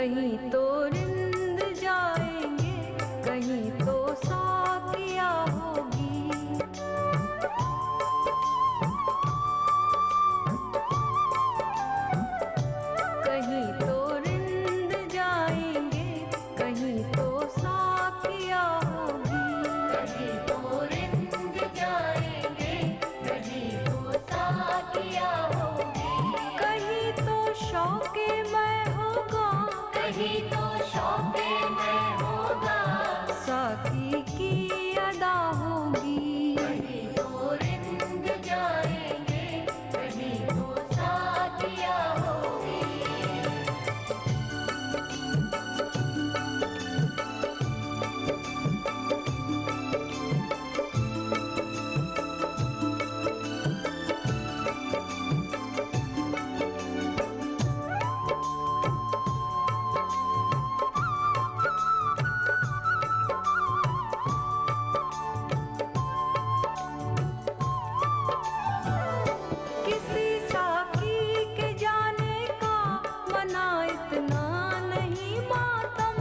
कहीं तो रिंद जाएंगे, कहीं तो साकिया होगी। कहीं तो रिंद जाएंगे, कहीं तो साकिया होगी। कहीं तो रिंद जाएंगे, कहीं तो साकिया होगी। कहीं तो शौके मैं होगा, कहीं तो शौके मैं होगा। साकी की अदा होगी। कहीं तो रिंद जाएंगे, कहीं तो साकिया होगी। किसी साकी के जाने का मना इतना नहीं मातम।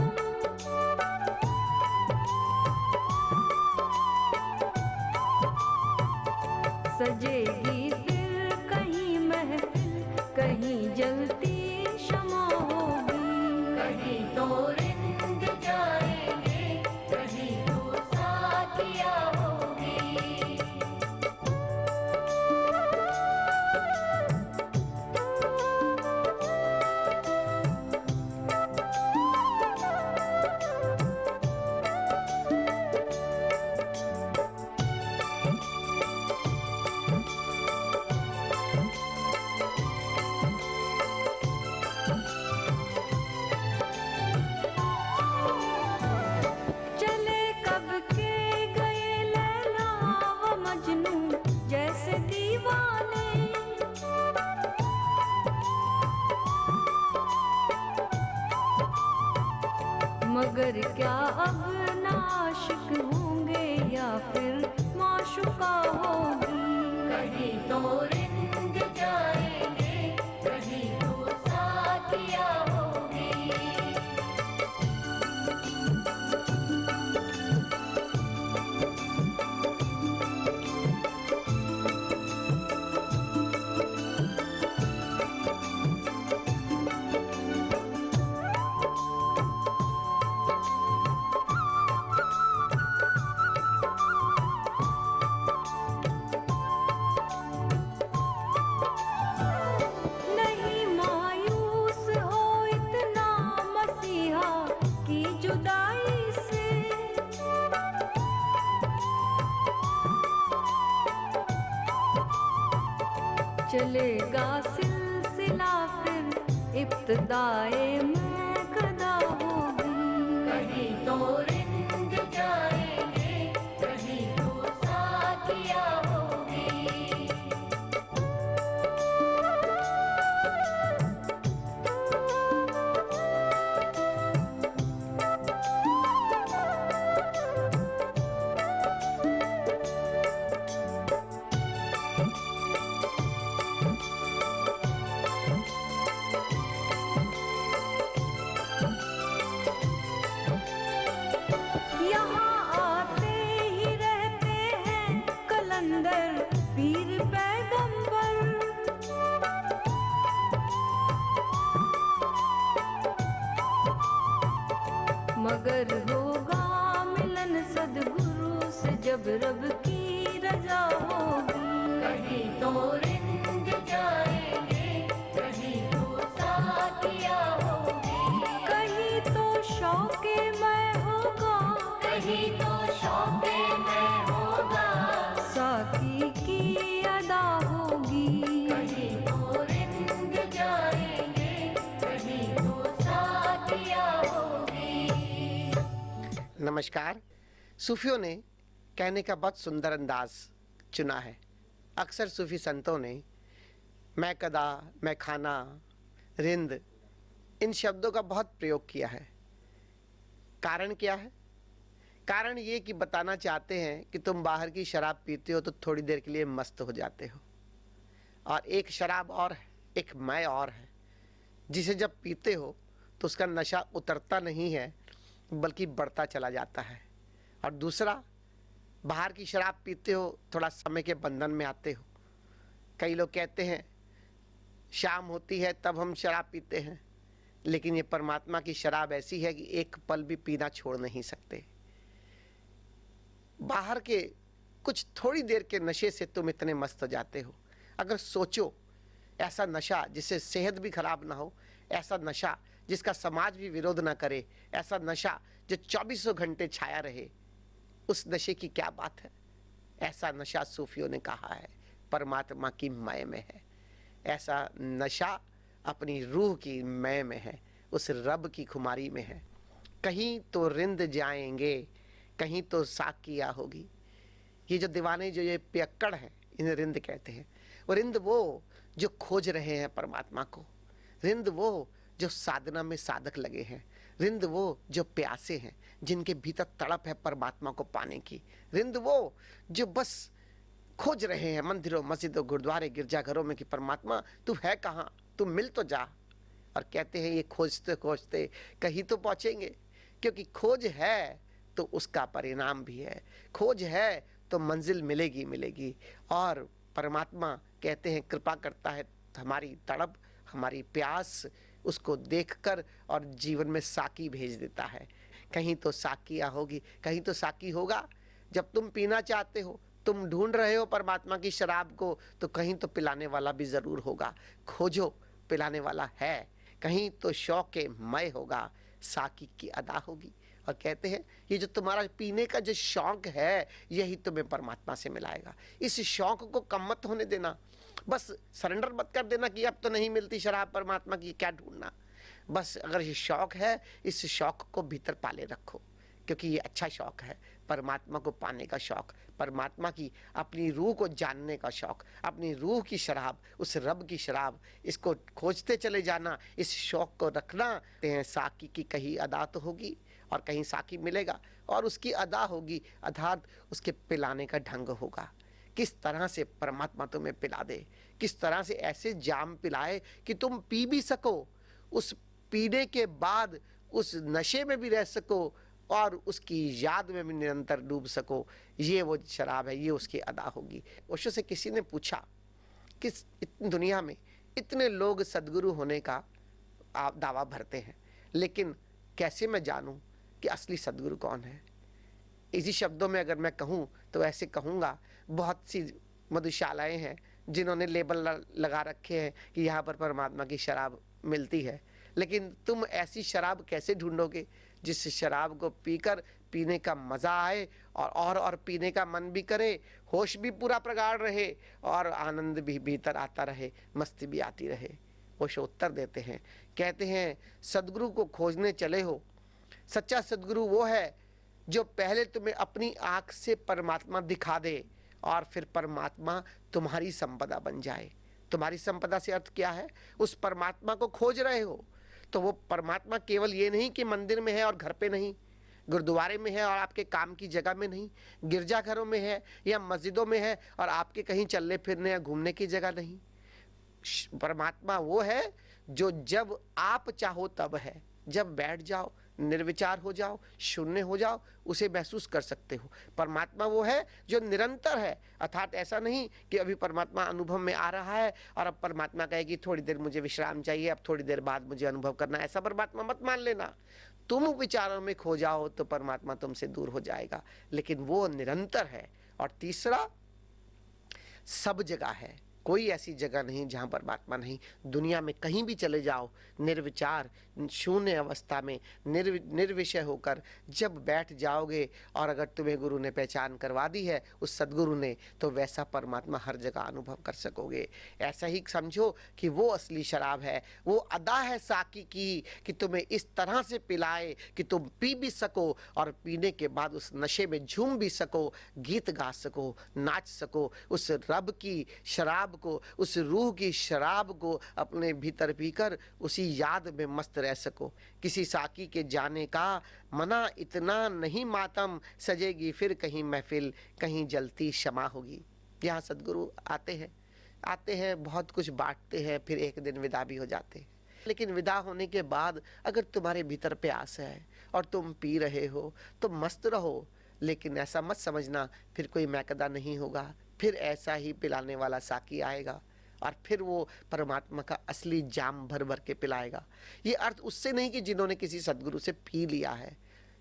सजेगी फिर कहीं महफिल, कहीं जलती शमा होगी। कहीं तो रिंद जाएंगे, कहीं तो साकिया होगी। चले कब के गए लैला व मजनू जैसे दीवाने। मगर क्या अब नाशिक होंगे या फिर माशुका होगी। कहीं तो रिंद जाएंगे, कहीं तो साकिया होगी। नहीं मायूस हो इतना मसीहा की जुदाई से। चलेगा सिलसिला फिर इब्तिदाए में कदा होगी। कहीं तो रिंद जाएंगे, कहीं तो साकिया होगी। यहाँ आते ही रहते हैं कलंदर पीर पैगंबर। मगर होगा मिलन सदगुरु से जब रब की रजा होगी। कहीं तो रिंद जाएंगे, कहीं तो साकिया होगी। कहीं तो शौके मैं होगा, कहीं तो शौके मैं होगा। साकी की अदा होगी। कहीं तो रिंद जाएंगे, कहीं तो साकिया होगी। नमस्कार। सूफियों ने कहने का बहुत सुंदर अंदाज चुना है। अक्सर सूफी संतों ने मैं कदा, मैं खाना, रिंद इन शब्दों का बहुत प्रयोग किया है। कारण क्या है? कारण ये कि बताना चाहते हैं कि तुम बाहर की शराब पीते हो तो थोड़ी देर के लिए मस्त हो जाते हो, और एक शराब और है, एक मैं और है, जिसे जब पीते हो तो उसका नशा उतरता नहीं है बल्कि बढ़ता चला जाता है। और दूसरा, बाहर की शराब पीते हो, थोड़ा समय के बंधन में आते हो। कई लोग कहते हैं शाम होती है तब हम शराब पीते हैं, लेकिन ये परमात्मा की शराब ऐसी है कि एक पल भी पीना छोड़ नहीं सकते। बाहर के कुछ थोड़ी देर के नशे से तुम इतने मस्त हो जाते हो। अगर सोचो, ऐसा नशा जिससे सेहत भी खराब ना हो, ऐसा नशा जिसका समाज भी विरोध ना करे, ऐसा नशा जो 24 घंटे छाया रहे, उस नशे की क्या बात है। ऐसा नशा सूफियों ने कहा है परमात्मा की मय में है। ऐसा नशा अपनी रूह की मय में है, उस रब की खुमारी में है। कहीं तो रिंद जाएंगे, कहीं तो साकिया होगी। ये जो दीवाने, जो ये पियक्कड़ हैं, इन्हें रिंद कहते हैं। और रिंद वो जो खोज रहे हैं परमात्मा को, रिंद वो जो साधना में साधक लगे हैं, रिंद वो जो प्यासे हैं, जिनके भीतर तड़प है परमात्मा को पाने की, रिंद वो जो बस खोज रहे हैं मंदिरों, मस्जिदों, गुरुद्वारे, गिरजाघरों में कि परमात्मा तू है कहाँ, तू मिल तो जा। और कहते हैं ये खोजते खोजते कहीं तो पहुँचेंगे, क्योंकि खोज है तो उसका परिणाम भी है, खोज है तो मंजिल मिलेगी मिलेगी। और परमात्मा कहते हैं कृपा करता है हमारी तड़प, हमारी प्यास, उसको देखकर और जीवन में साकी भेज देता है। कहीं तो साकिया होगी, कहीं तो साकी होगा। जब तुम पीना चाहते हो, तुम ढूंढ रहे हो परमात्मा की शराब को, तो कहीं तो पिलाने वाला भी जरूर होगा। खोजो, पिलाने वाला है। कहीं तो शौक मय होगा, साकी की अदा होगी। और कहते हैं ये जो तुम्हारा पीने का जो शौक है, यही तुम्हें परमात्मा से मिलाएगा। इस शौक को कम मत होने देना। बस सरेंडर मत कर देना कि अब तो नहीं मिलती शराब परमात्मा की, क्या ढूंढना। बस अगर ये शौक है, इस शौक को भीतर पाले रखो, क्योंकि ये अच्छा शौक है, परमात्मा को पाने का शौक, परमात्मा की अपनी रूह को जानने का शौक, अपनी रूह की शराब, उस रब की शराब, इसको खोजते चले जाना, इस शौक को रखना। साकी की कहीं अदा तो होगी और कहीं साकी मिलेगा, और उसकी अदा होगी, अर्थात उसके पिलाने का ढंग होगा। किस तरह से परमात्मा तुम्हें पिला दे, किस तरह से ऐसे जाम पिलाए कि तुम पी भी सको, उस पीने के बाद उस नशे में भी रह सको और उसकी याद में भी निरंतर डूब सको। ये वो शराब है, ये उसकी अदा होगी। ओशो से किसी ने पूछा कि दुनिया में इतने लोग सदगुरु होने का आप दावा भरते हैं, लेकिन कैसे मैं जानूं कि असली सदगुरु कौन है। इसी शब्दों में अगर मैं कहूं तो ऐसे कहूंगा, बहुत सी मधुशालाएं हैं जिन्होंने लेबल लगा रखे हैं कि यहाँ पर परमात्मा की शराब मिलती है, लेकिन तुम ऐसी शराब कैसे ढूंढोगे जिस शराब को पीकर पीने का मज़ा आए और पीने का मन भी करे, होश भी पूरा प्रगाढ़ रहे और आनंद भी भीतर आता रहे, मस्ती भी आती रहे। ओशो उत्तर देते हैं, कहते हैं सदगुरु को खोजने चले हो। सच्चा सदगुरु वो है जो पहले तुम्हें अपनी आँख से परमात्मा दिखा दे और फिर परमात्मा तुम्हारी संपदा बन जाए। तुम्हारी संपदा से अर्थ क्या है? उस परमात्मा को खोज रहे हो तो वो परमात्मा केवल ये नहीं कि मंदिर में है और घर पे नहीं, गुरुद्वारे में है और आपके काम की जगह में नहीं, गिरजाघरों में है या मस्जिदों में है और आपके कहीं चलने फिरने या घूमने की जगह नहीं। परमात्मा वो है जो जब आप चाहो तब है, जब बैठ जाओ, निर्विचार हो जाओ, शून्य हो जाओ, उसे महसूस कर सकते हो। परमात्मा वो है जो निरंतर है, अर्थात ऐसा नहीं कि अभी परमात्मा अनुभव में आ रहा है और अब परमात्मा कहे कि थोड़ी देर मुझे विश्राम चाहिए, अब थोड़ी देर बाद मुझे अनुभव करना। ऐसा परमात्मा मत मान लेना। तुम विचारों में खो जाओ तो परमात्मा तुमसे दूर हो जाएगा, लेकिन वो निरंतर है। और तीसरा, सब जगह है, कोई ऐसी जगह नहीं जहाँ परमात्मा नहीं। दुनिया में कहीं भी चले जाओ, निर्विचार शून्य अवस्था में निर्विषय होकर जब बैठ जाओगे और अगर तुम्हें गुरु ने पहचान करवा दी है उस सदगुरु ने, तो वैसा परमात्मा हर जगह अनुभव कर सकोगे। ऐसा ही समझो कि वो असली शराब है, वो अदा है साकी की कि तुम्हें इस तरह से पिलाए कि तुम पी भी सको और पीने के बाद उस नशे में झूम भी सको, गीत गा सको, नाच सको, उस रब की शराब को, उस रूह की शराब को अपने भीतर पीकर उसी याद में मस्त रह सको। किसी साकी के जाने का मना इतना नहीं मातम, सजेगी फिर कहीं महफिल, कहीं जलती शमा होगी। यहाँ सदगुरु आते हैं, बहुत कुछ बांटते हैं, फिर एक दिन विदा भी हो जाते हैं। लेकिन विदा होने के बाद अगर तुम्हारे भीतर प्यास है और तुम पी रहे हो तो मस्त रहो, लेकिन ऐसा मत समझना फिर कोई मैकदा नहीं होगा, फिर ऐसा ही पिलाने वाला साकी आएगा और फिर वो परमात्मा का असली जाम भर भर के पिलाएगा। ये अर्थ उससे नहीं कि जिन्होंने किसी सदगुरु से पी लिया है,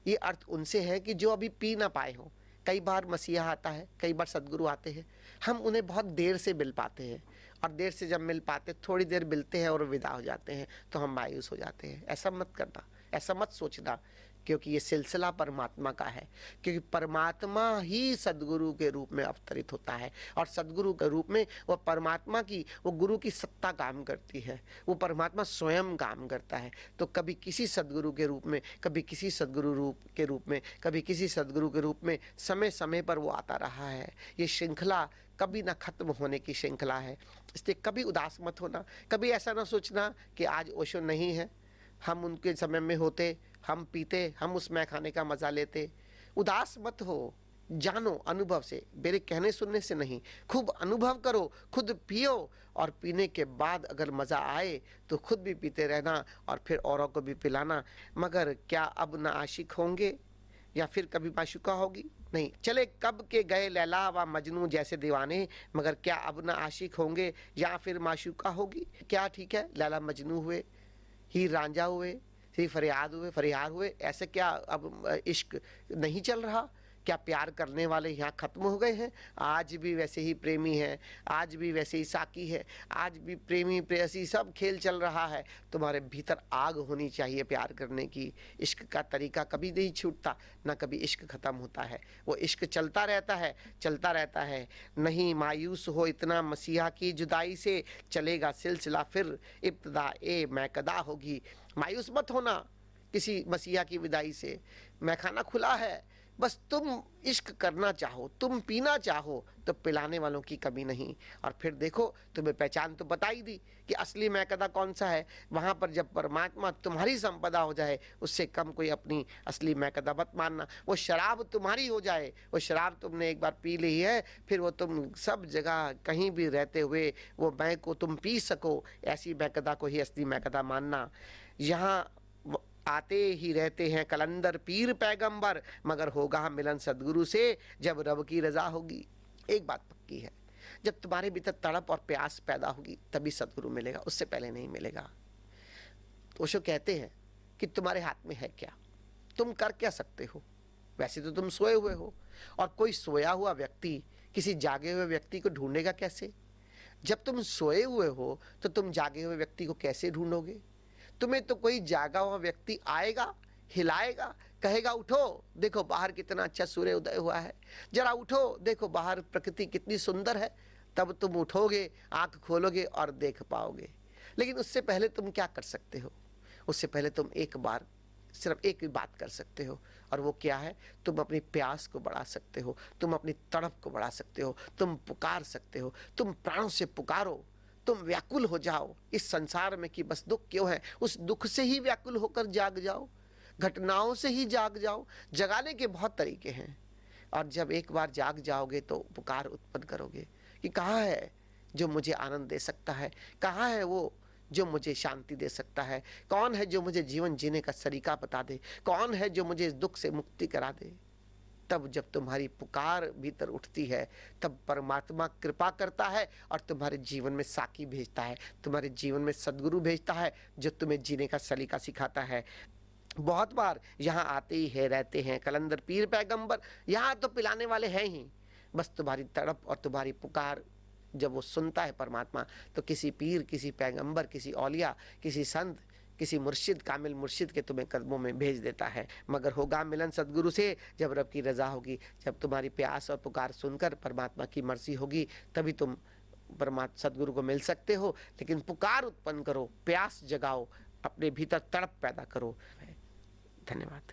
ये अर्थ उनसे है कि जो अभी पी ना पाए हो। कई बार मसीहा आता है, कई बार सदगुरु आते हैं, हम उन्हें बहुत देर से मिल पाते हैं और देर से जब मिल पाते थोड़ी देर मिलते हैं और विदा हो जाते हैं तो हम मायूस हो जाते हैं। ऐसा मत करना, ऐसा मत सोचना, क्योंकि ये सिलसिला परमात्मा का है, क्योंकि परमात्मा ही सदगुरु के रूप में अवतरित होता है और सदगुरु के रूप में वो परमात्मा की, वो गुरु की सत्ता काम करती है, वो परमात्मा स्वयं काम करता है। तो कभी किसी सदगुरु के रूप में, कभी किसी सदगुरु रूप के रूप में, कभी किसी सदगुरु के रूप में समय समय पर वो आता रहा है। ये श्रृंखला कभी ना खत्म होने की श्रृंखला है, इसलिए कभी उदास मत होना, कभी ऐसा ना सोचना कि आज ओशो नहीं है, हम उनके समय में होते, हम पीते, हम उस मैखाने का मजा लेते। उदास मत हो, जानो अनुभव से, मेरे कहने सुनने से नहीं, खूब अनुभव करो, खुद पियो और पीने के बाद अगर मजा आए तो खुद भी पीते रहना और फिर औरों को भी पिलाना। मगर क्या अब ना आशिक होंगे या फिर कभी माशुका होगी? नहीं। चले कब के गए लैला व मजनू जैसे दीवाने, मगर क्या अब ना आशिक होंगे या फिर माशुका होगी? क्या ठीक है, लैला मजनू हुए, हीर रांझा हुए, फिर फरियाद हुए, फरियाद हुए, ऐसे क्या अब इश्क नहीं चल रहा? क्या प्यार करने वाले यहाँ खत्म हो गए हैं? आज भी वैसे ही प्रेमी हैं, आज भी वैसे ही साकी है, आज भी प्रेमी प्रेयसी सब खेल चल रहा है। तुम्हारे भीतर आग होनी चाहिए प्यार करने की। इश्क का तरीका कभी नहीं छूटता, ना कभी इश्क खत्म होता है, वो इश्क चलता रहता है, चलता रहता है। नहीं मायूस हो इतना मसीहा की जुदाई से, चलेगा सिलसिला फिर इब्तदा ए मैकदा होगी। मायूस मत होना किसी मसीहा की विदाई से, मैखाना खुला है, बस तुम इश्क करना चाहो, तुम पीना चाहो तो पिलाने वालों की कमी नहीं। और फिर देखो, तुम्हें पहचान तो बता ही दी कि असली मैकदा कौन सा है। वहाँ पर जब परमात्मा तुम्हारी संपदा हो जाए, उससे कम कोई अपनी असली मैकदा मत मानना। वो शराब तुम्हारी हो जाए, वो शराब तुमने एक बार पी ली है, फिर वो तुम सब जगह कहीं भी रहते हुए वो मै को तुम पी सको, ऐसी मैकदा को ही असली मैकदा मानना। यहाँ आते ही रहते हैं कलंदर पीर पैगंबर, मगर होगा मिलन सदगुरु से जब रब की रजा होगी। एक बात पक्की है, जब तुम्हारे भीतर तड़प और प्यास पैदा होगी तभी सदगुरु मिलेगा, उससे पहले नहीं मिलेगा। ओशो कहते हैं कि तुम्हारे हाथ में है क्या, तुम कर क्या सकते हो। वैसे तो तुम सोए हुए हो, और कोई सोया हुआ व्यक्ति किसी जागे हुए व्यक्ति को ढूंढेगा कैसे? जब तुम सोए हुए हो तो तुम जागे हुए व्यक्ति को कैसे ढूंढोगे? तुम्हें तो कोई जागा हुआ व्यक्ति आएगा, हिलाएगा, कहेगा उठो, देखो बाहर कितना अच्छा सूर्य उदय हुआ है, जरा उठो, देखो बाहर प्रकृति कितनी सुंदर है। तब तुम उठोगे, आंख खोलोगे और देख पाओगे। लेकिन उससे पहले तुम क्या कर सकते हो? उससे पहले तुम एक बार सिर्फ एक ही बात कर सकते हो, और वो क्या है? तुम अपनी प्यास को बढ़ा सकते हो, तुम अपनी तड़प को बढ़ा सकते हो, तुम पुकार सकते हो, तुम प्राणों से पुकारो, तुम व्याकुल हो जाओ इस संसार में कि बस दुख क्यों है, उस दुख से ही व्याकुल होकर जाग जाओ, घटनाओं से ही जाग जाओ। जगाने के बहुत तरीके हैं, और जब एक बार जाग जाओगे तो पुकार उत्पन्न करोगे कि कहाँ है जो मुझे आनंद दे सकता है, कहाँ है वो जो मुझे शांति दे सकता है, कौन है जो मुझे जीवन जीने का सलीका बता दे, कौन है जो मुझे इस दुख से मुक्ति करा दे। तब जब तुम्हारी पुकार भीतर उठती है, तब परमात्मा कृपा करता है और तुम्हारे जीवन में साकी भेजता है, तुम्हारे जीवन में सदगुरु भेजता है जो तुम्हें जीने का सलीका सिखाता है। बहुत बार यहाँ आते ही है रहते हैं कलंदर पीर पैगंबर, यहाँ तो पिलाने वाले हैं ही। बस तुम्हारी तड़प और तुम्हारी पुकार जब वो सुनता है परमात्मा, तो किसी पीर, किसी पैगंबर, किसी औलिया, किसी संत, किसी मुर्शिद, कामिल मुर्शिद के तुम्हें कदमों में भेज देता है। मगर होगा मिलन सदगुरु से जब रब की रजा होगी। जब तुम्हारी प्यास और पुकार सुनकर परमात्मा की मर्जी होगी, तभी तुम परमात्मा सदगुरु को मिल सकते हो। लेकिन पुकार उत्पन्न करो, प्यास जगाओ, अपने भीतर तड़प पैदा करो। धन्यवाद।